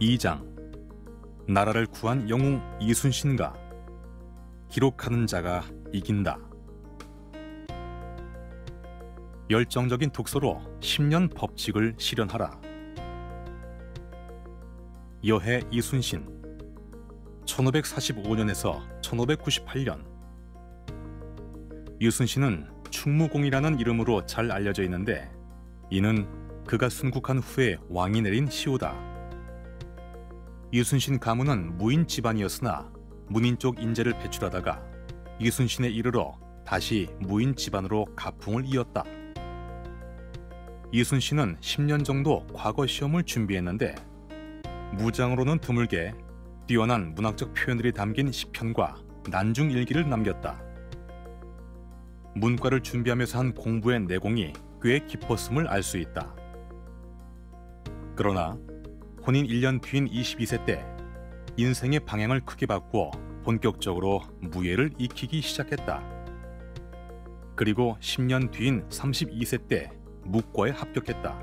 2장 나라를 구한 영웅 이순신가 기록하는 자가 이긴다. 열정적인 독서로 10년 법칙을 실현하라. 여해 이순신 1545년에서 1598년. 이순신은 충무공이라는 이름으로 잘 알려져 있는데 이는 그가 순국한 후에 왕이 내린 시호다. 이순신 가문은 무인 집안이었으나 문인 쪽 인재를 배출하다가 이순신에 이르러 다시 무인 집안으로 가풍을 이었다. 이순신은 10년 정도 과거 시험을 준비했는데 무장으로는 드물게 뛰어난 문학적 표현들이 담긴 시편과 난중일기를 남겼다. 문과를 준비하면서 한 공부의 내공이 꽤 깊었음을 알 수 있다. 그러나 혼인 1년 뒤인 22세 때 인생의 방향을 크게 바꾸어 본격적으로 무예를 익히기 시작했다. 그리고 10년 뒤인 32세 때 묵과에 합격했다.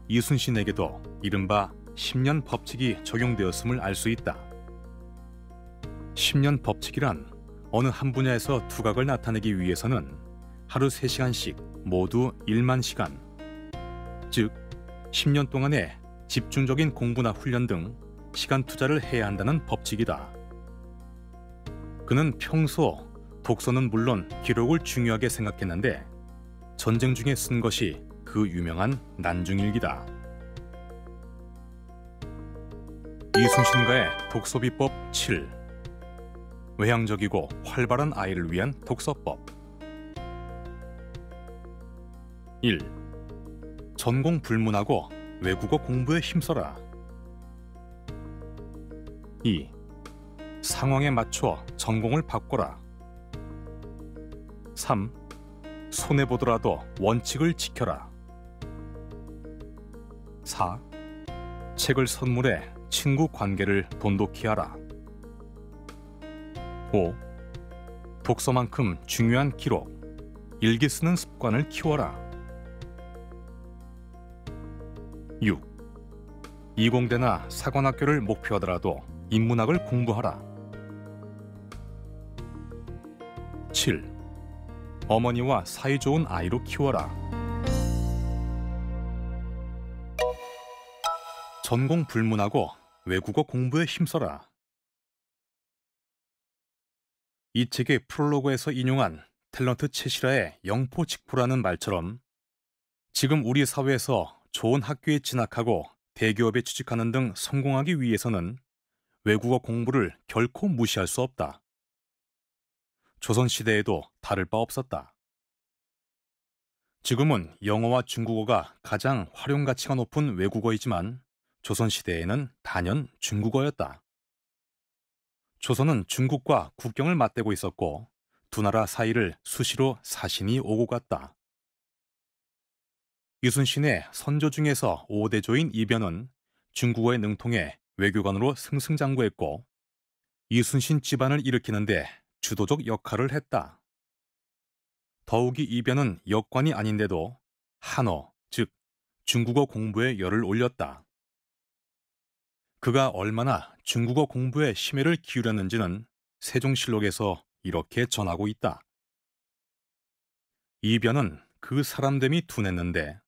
이순신에게도 이른바 10년 법칙이 적용되었음을 알 수 있다. 10년 법칙이란 어느 한 분야에서 두각을 나타내기 위해서는 하루 3시간씩 모두 1만 시간, 즉 10년 동안에 집중적인 공부나 훈련 등 시간 투자를 해야 한다는 법칙이다. 그는 평소 독서는 물론 기록을 중요하게 생각했는데 전쟁 중에 쓴 것이 그 유명한 난중일기다. 이순신가의 독서비법 7. 외향적이고 활발한 아이를 위한 독서법. 1. 전공 불문하고 외국어 공부에 힘써라. 2. 상황에 맞춰 전공을 바꿔라. 3. 손해보더라도 원칙을 지켜라. 4. 책을 선물해 친구 관계를 돈독히 하라. 5. 독서만큼 중요한 기록, 일기 쓰는 습관을 키워라. 6. 이공대나 사관학교를 목표하더라도 인문학을 공부하라. 7. 어머니와 사이좋은 아이로 키워라. 전공 불문하고 외국어 공부에 힘써라. 이 책의 프롤로그에서 인용한 탤런트 채시라의 영포직포라는 말처럼 지금 우리 사회에서 좋은 학교에 진학하고 대기업에 취직하는 등 성공하기 위해서는 외국어 공부를 결코 무시할 수 없다. 조선시대에도 다를 바 없었다. 지금은 영어와 중국어가 가장 활용 가치가 높은 외국어이지만 조선시대에는 단연 중국어였다. 조선은 중국과 국경을 맞대고 있었고 두 나라 사이를 수시로 사신이 오고 갔다. 이순신의 선조 중에서 5대조인 이변은 중국어에 능통해 외교관으로 승승장구했고 이순신 집안을 일으키는데 주도적 역할을 했다. 더욱이 이변은 역관이 아닌데도 한어, 즉 중국어 공부에 열을 올렸다. 그가 얼마나 중국어 공부에 심혈을 기울였는지는 세종실록에서 이렇게 전하고 있다. 이변은 그 사람됨이 둔했는데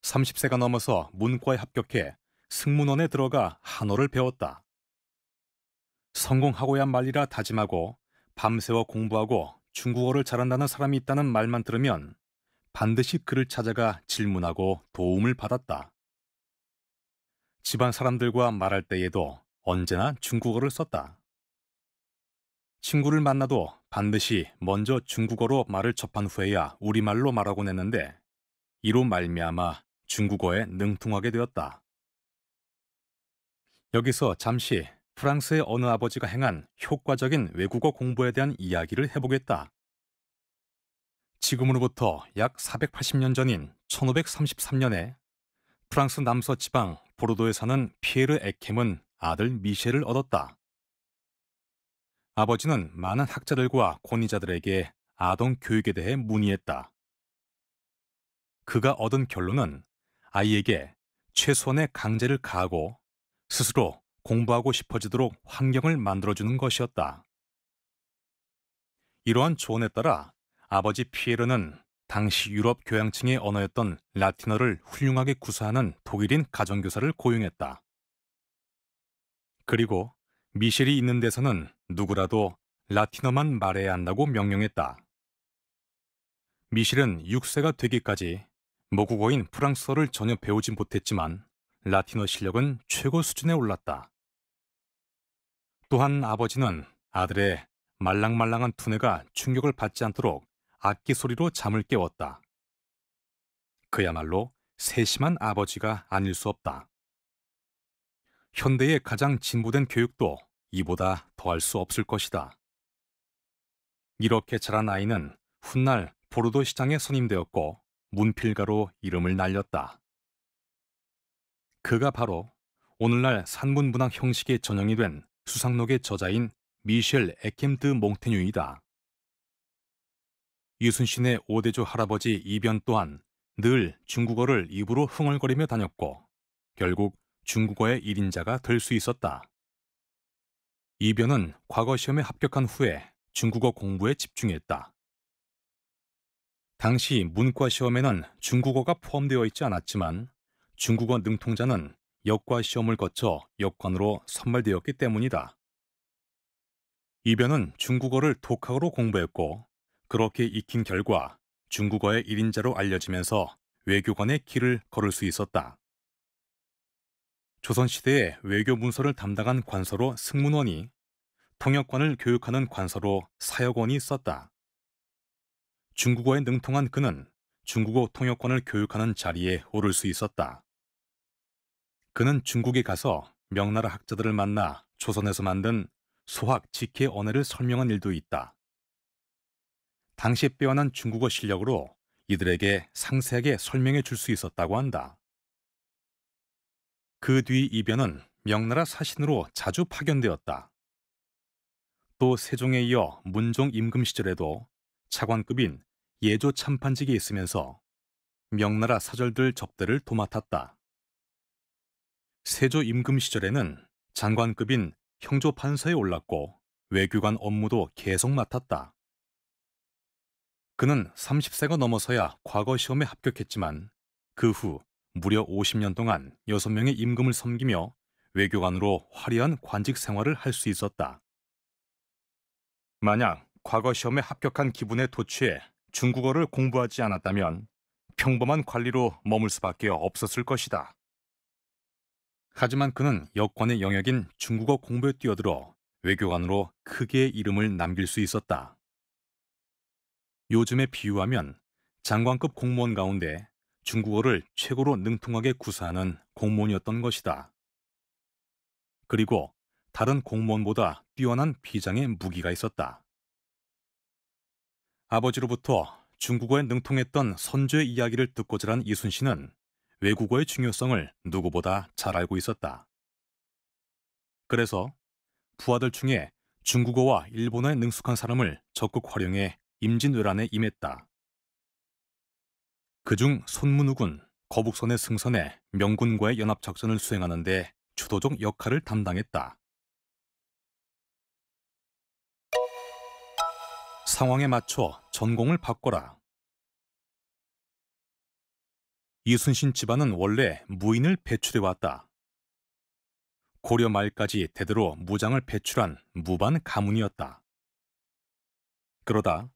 30세가 넘어서 문과에 합격해 승문원에 들어가 한어를 배웠다. 성공하고야 말리라 다짐하고 밤새워 공부하고 중국어를 잘한다는 사람이 있다는 말만 들으면 반드시 그를 찾아가 질문하고 도움을 받았다. 집안 사람들과 말할 때에도 언제나 중국어를 썼다. 친구를 만나도 반드시 먼저 중국어로 말을 접한 후에야 우리말로 말하곤 했는데 이로 말미암아 중국어에 능통하게 되었다. 여기서 잠시 프랑스의 어느 아버지가 행한 효과적인 외국어 공부에 대한 이야기를 해보겠다. 지금으로부터 약 480년 전인 1533년에 프랑스 남서 지방 보르도에 사는 피에르 에켐은 아들 미셸을 얻었다. 아버지는 많은 학자들과 권위자들에게 아동 교육에 대해 문의했다. 그가 얻은 결론은 아이에게 최소한의 강제를 가하고 스스로 공부하고 싶어지도록 환경을 만들어주는 것이었다. 이러한 조언에 따라 아버지 피에르는 당시 유럽 교양층의 언어였던 라틴어를 훌륭하게 구사하는 독일인 가정교사를 고용했다. 그리고 미셸이 있는 데서는 누구라도 라틴어만 말해야 한다고 명령했다. 미셸은 6세가 되기까지 모국어인 프랑스어를 전혀 배우지 못했지만 라틴어 실력은 최고 수준에 올랐다. 또한 아버지는 아들의 말랑말랑한 두뇌가 충격을 받지 않도록 악기 소리로 잠을 깨웠다. 그야말로 세심한 아버지가 아닐 수 없다. 현대의 가장 진보된 교육도 이보다 더할 수 없을 것이다. 이렇게 자란 아이는 훗날 보르도 시장에 선임되었고 문필가로 이름을 날렸다. 그가 바로 오늘날 산문문학 형식의 전형이 된 수상록의 저자인 미셸 에켐 드 몽테뉴이다. 이순신의 오대조 할아버지 이변 또한 늘 중국어를 입으로 흥얼거리며 다녔고 결국 중국어의 1인자가 될 수 있었다. 이변은 과거 시험에 합격한 후에 중국어 공부에 집중했다. 당시 문과 시험에는 중국어가 포함되어 있지 않았지만 중국어 능통자는 역과 시험을 거쳐 역관으로 선발되었기 때문이다. 이변은 중국어를 독학으로 공부했고 그렇게 익힌 결과 중국어의 1인자로 알려지면서 외교관의 길을 걸을 수 있었다. 조선시대에 외교 문서를 담당한 관서로 승문원이, 통역관을 교육하는 관서로 사역원이 있었다. 중국어에 능통한 그는 중국어 통역관을 교육하는 자리에 오를 수 있었다. 그는 중국에 가서 명나라 학자들을 만나 조선에서 만든 소학 직해 언어를 설명한 일도 있다. 당시 빼어난 중국어 실력으로 이들에게 상세하게 설명해 줄 수 있었다고 한다. 그 뒤 이변은 명나라 사신으로 자주 파견되었다. 또 세종에 이어 문종 임금 시절에도 차관급인 예조 참판직에 있으면서 명나라 사절들 접대를 도맡았다. 세조 임금 시절에는 장관급인 형조판서에 올랐고 외교관 업무도 계속 맡았다. 그는 30세가 넘어서야 과거 시험에 합격했지만 그 후 무려 50년 동안 6명의 임금을 섬기며 외교관으로 화려한 관직 생활을 할 수 있었다. 만약 과거 시험에 합격한 기분에 도취해 중국어를 공부하지 않았다면 평범한 관리로 머물 수밖에 없었을 것이다. 하지만 그는 역관의 영역인 중국어 공부에 뛰어들어 외교관으로 크게 이름을 남길 수 있었다. 요즘에 비유하면 장관급 공무원 가운데 중국어를 최고로 능통하게 구사하는 공무원이었던 것이다. 그리고 다른 공무원보다 뛰어난 비장의 무기가 있었다. 아버지로부터 중국어에 능통했던 선조의 이야기를 듣고 자란 이순신은 외국어의 중요성을 누구보다 잘 알고 있었다. 그래서 부하들 중에 중국어와 일본어에 능숙한 사람을 적극 활용해 임진왜란에 임했다. 그중 손문욱은 거북선의 승선에 명군과의 연합작전을 수행하는 데 주도적 역할을 담당했다. 상황에 맞춰 전공을 바꿔라. 이순신 집안은 원래 무인을 배출해 왔다. 고려 말까지 대대로 무장을 배출한 무반 가문이었다. 그러다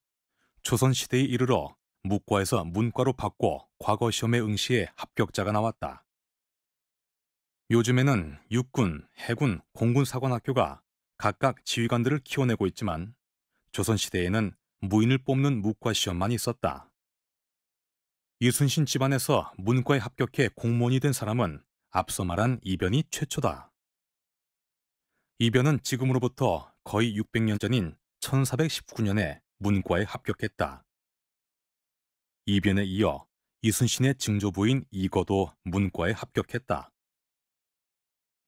조선시대에 이르러 무과에서 문과로 바꿔 과거 시험에 응시해 합격자가 나왔다. 요즘에는 육군, 해군, 공군 사관학교가 각각 지휘관들을 키워내고 있지만 조선시대에는 무인을 뽑는 무과 시험만 있었다. 이순신 집안에서 문과에 합격해 공무원이 된 사람은 앞서 말한 이변이 최초다. 이변은 지금으로부터 거의 600년 전인 1419년에 문과에 합격했다. 이변에 이어 이순신의 증조부인 이거도 문과에 합격했다.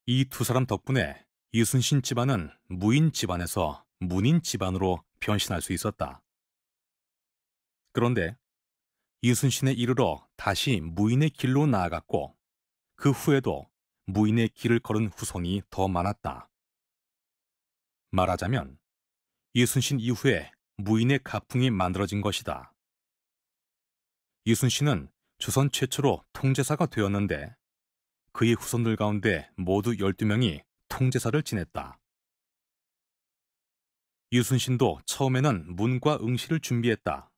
이 두 사람 덕분에 이순신 집안은 무인 집안에서 문인 집안으로 변신할 수 있었다. 그런데 이순신에 이르러 다시 무인의 길로 나아갔고 그 후에도 무인의 길을 걸은 후손이 더 많았다. 말하자면 이순신 이후에 무인의 가풍이 만들어진 것이다. 이순신은 조선 최초로 통제사가 되었는데 그의 후손들 가운데 모두 12명이 통제사를 지냈다. 이순신도 처음에는 문과 응시를 준비했다.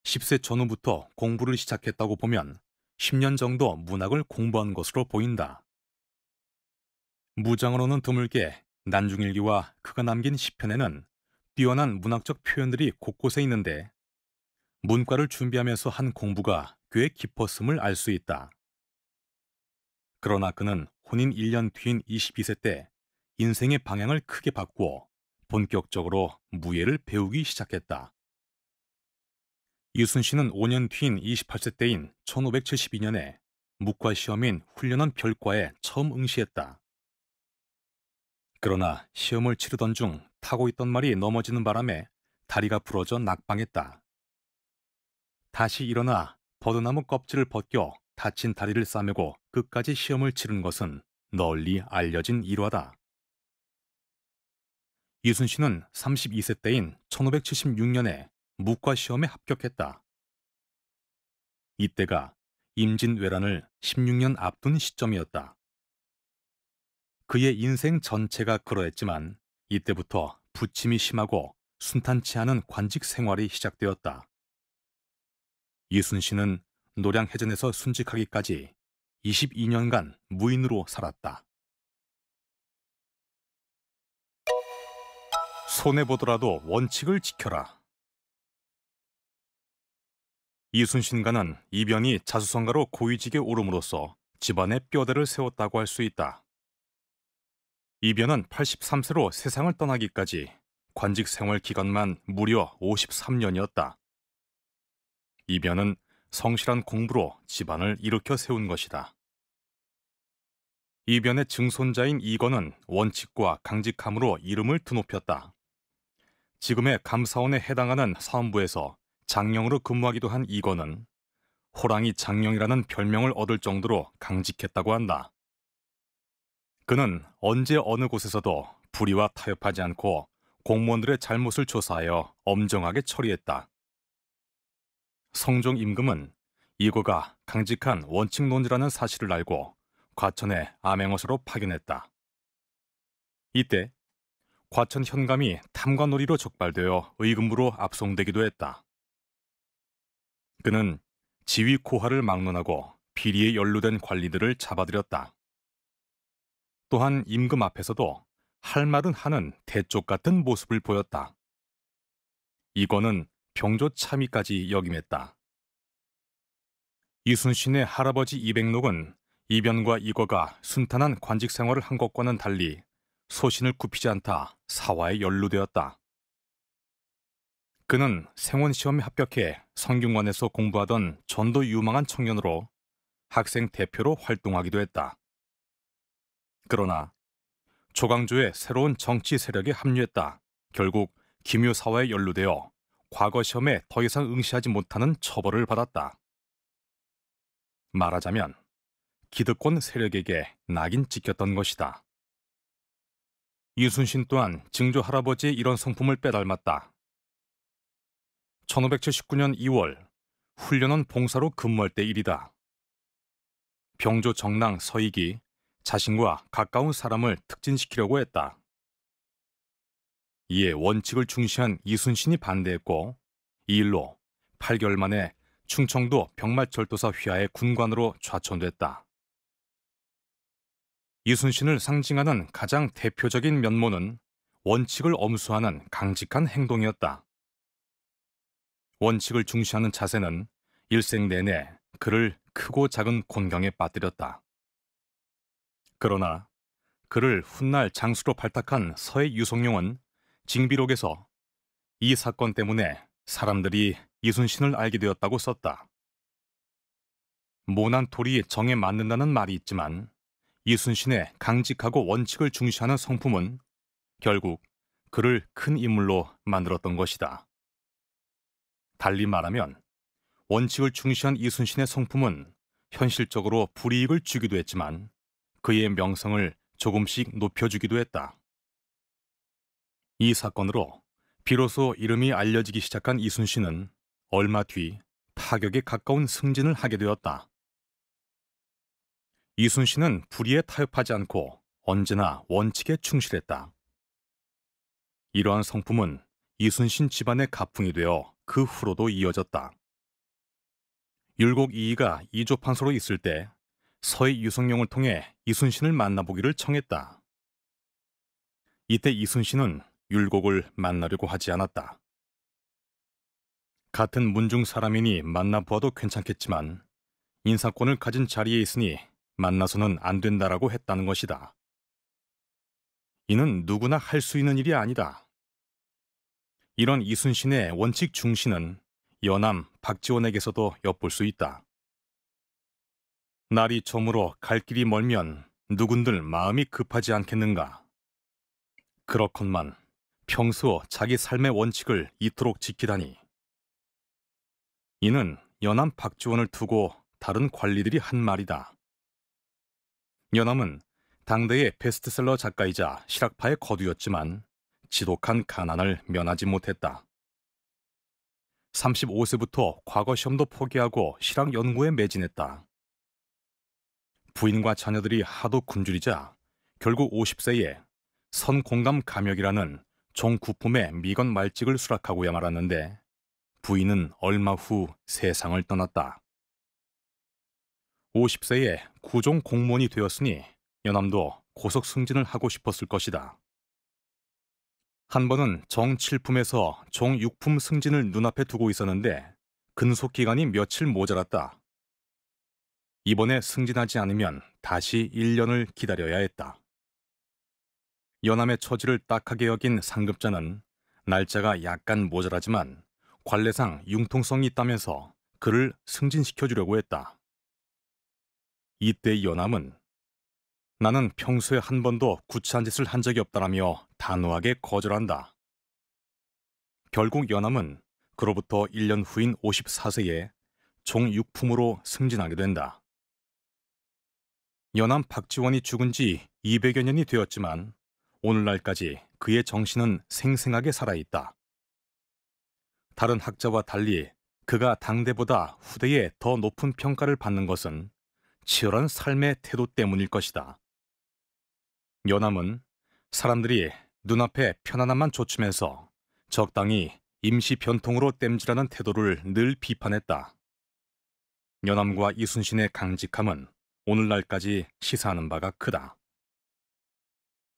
10세 전후부터 공부를 시작했다고 보면 10년 정도 문학을 공부한 것으로 보인다. 무장으로는 드물게 난중일기와 그가 남긴 시편에는 뛰어난 문학적 표현들이 곳곳에 있는데 문과를 준비하면서 한 공부가 꽤 깊었음을 알 수 있다. 그러나 그는 혼인 1년 뒤인 22세 때 인생의 방향을 크게 바꾸어 본격적으로 무예를 배우기 시작했다. 이순신은 5년 뒤인 28세 때인 1572년에 묵과 시험인 훈련원 별과에 처음 응시했다. 그러나 시험을 치르던 중 타고 있던 말이 넘어지는 바람에 다리가 부러져 낙방했다. 다시 일어나 버드나무 껍질을 벗겨 다친 다리를 싸매고 끝까지 시험을 치른 것은 널리 알려진 일화다. 이순신은 32세 때인 1576년에 묵과 시험에 합격했다. 이때가 임진왜란을 16년 앞둔 시점이었다. 그의 인생 전체가 그러했지만 이때부터 부침이 심하고 순탄치 않은 관직 생활이 시작되었다. 이순신은 노량해전에서 순직하기까지 22년간 무인으로 살았다. 손해보더라도 원칙을 지켜라. 이순신가는 이변이 자수성가로 고위직에 오름으로써 집안의 뼈대를 세웠다고 할 수 있다. 이변은 83세로 세상을 떠나기까지 관직 생활 기간만 무려 53년이었다. 이변은 성실한 공부로 집안을 일으켜 세운 것이다. 이변의 증손자인 이건은 원칙과 강직함으로 이름을 드높였다. 지금의 감사원에 해당하는 사헌부에서 장령으로 근무하기도 한 이건은 호랑이 장령이라는 별명을 얻을 정도로 강직했다고 한다. 그는 언제 어느 곳에서도 불의와 타협하지 않고 공무원들의 잘못을 조사하여 엄정하게 처리했다. 성종 임금은 이거가 강직한 원칙론자라는 사실을 알고 과천에 암행어사로 파견했다. 이때 과천 현감이 탐관놀이로 적발되어 의금부로 압송되기도 했다. 그는 지위 고하를 막론하고 비리에 연루된 관리들을 잡아들였다. 또한 임금 앞에서도 할 말은 하는 대쪽 같은 모습을 보였다. 이거는 병조 참의까지 역임했다. 이순신의 할아버지 이백록은 이변과 이거가 순탄한 관직 생활을 한 것과는 달리 소신을 굽히지 않다 사화에 연루되었다. 그는 생원시험에 합격해 성균관에서 공부하던 전도 유망한 청년으로 학생 대표로 활동하기도 했다. 그러나 조광조의 새로운 정치 세력에 합류했다 결국 기묘사화에 연루되어 과거 시험에 더 이상 응시하지 못하는 처벌을 받았다. 말하자면 기득권 세력에게 낙인 찍혔던 것이다. 이순신 또한 증조 할아버지의 이런 성품을 빼닮았다. 1579년 2월 훈련원 봉사로 근무할 때 일이다. 병조 정랑 서익이 자신과 가까운 사람을 특진시키려고 했다. 이에 원칙을 중시한 이순신이 반대했고 이 일로 8개월 만에 충청도 병맛절도사 휘하의 군관으로 좌천됐다. 이순신을 상징하는 가장 대표적인 면모는 원칙을 엄수하는 강직한 행동이었다. 원칙을 중시하는 자세는 일생 내내 그를 크고 작은 곤경에 빠뜨렸다. 그러나 그를 훗날 장수로 발탁한 서해 유성룡은 징비록에서 이 사건 때문에 사람들이 이순신을 알게 되었다고 썼다. 모난 돌이 정에 맞는다는 말이 있지만 이순신의 강직하고 원칙을 중시하는 성품은 결국 그를 큰 인물로 만들었던 것이다. 달리 말하면 원칙을 중시한 이순신의 성품은 현실적으로 불이익을 주기도 했지만 그의 명성을 조금씩 높여주기도 했다. 이 사건으로 비로소 이름이 알려지기 시작한 이순신은 얼마 뒤 타격에 가까운 승진을 하게 되었다. 이순신은 불의에 타협하지 않고 언제나 원칙에 충실했다. 이러한 성품은 이순신 집안의 가풍이 되어 그 후로도 이어졌다. 율곡 이이가 이조판서로 있을 때 서해 유성룡을 통해 이순신을 만나보기를 청했다. 이때 이순신은 율곡을 만나려고 하지 않았다. 같은 문중 사람이니 만나보아도 괜찮겠지만 인사권을 가진 자리에 있으니 만나서는 안 된다라고 했다는 것이다. 이는 누구나 할 수 있는 일이 아니다. 이런 이순신의 원칙 중시는 여남 박지원에게서도 엿볼 수 있다. 날이 저물어 갈 길이 멀면 누군들 마음이 급하지 않겠는가. 그렇건만 평소 자기 삶의 원칙을 이토록 지키다니. 이는 여남 박지원을 두고 다른 관리들이 한 말이다. 여남은 당대의 베스트셀러 작가이자 실학파의 거두였지만 지독한 가난을 면하지 못했다. 35세부터 과거 시험도 포기하고 실학 연구에 매진했다. 부인과 자녀들이 하도 굶주리자 결국 50세에 선공감 감역이라는 종구품의 미건 말직을 수락하고야 말았는데 부인은 얼마 후 세상을 떠났다. 50세에 구종 공무원이 되었으니 여남도 고속 승진을 하고 싶었을 것이다. 한 번은 정7품에서 종6품 승진을 눈앞에 두고 있었는데 근속 기간이 며칠 모자랐다. 이번에 승진하지 않으면 다시 1년을 기다려야 했다. 여남의 처지를 딱하게 여긴 상급자는 날짜가 약간 모자라지만 관례상 융통성이 있다면서 그를 승진시켜주려고 했다. 이때 여남은 나는 평소에 한 번도 구차한 짓을 한 적이 없다라며 단호하게 거절한다. 결국 여남은 그로부터 1년 후인 54세에 종6품으로 승진하게 된다. 여남 박지원이 죽은 지 200여 년이 되었지만 오늘날까지 그의 정신은 생생하게 살아있다. 다른 학자와 달리 그가 당대보다 후대에 더 높은 평가를 받는 것은 치열한 삶의 태도 때문일 것이다. 여남은 사람들이 눈앞에 편안함만 좇으면서 적당히 임시 변통으로 땜질하는 태도를 늘 비판했다. 여남과 이순신의 강직함은 오늘날까지 시사하는 바가 크다.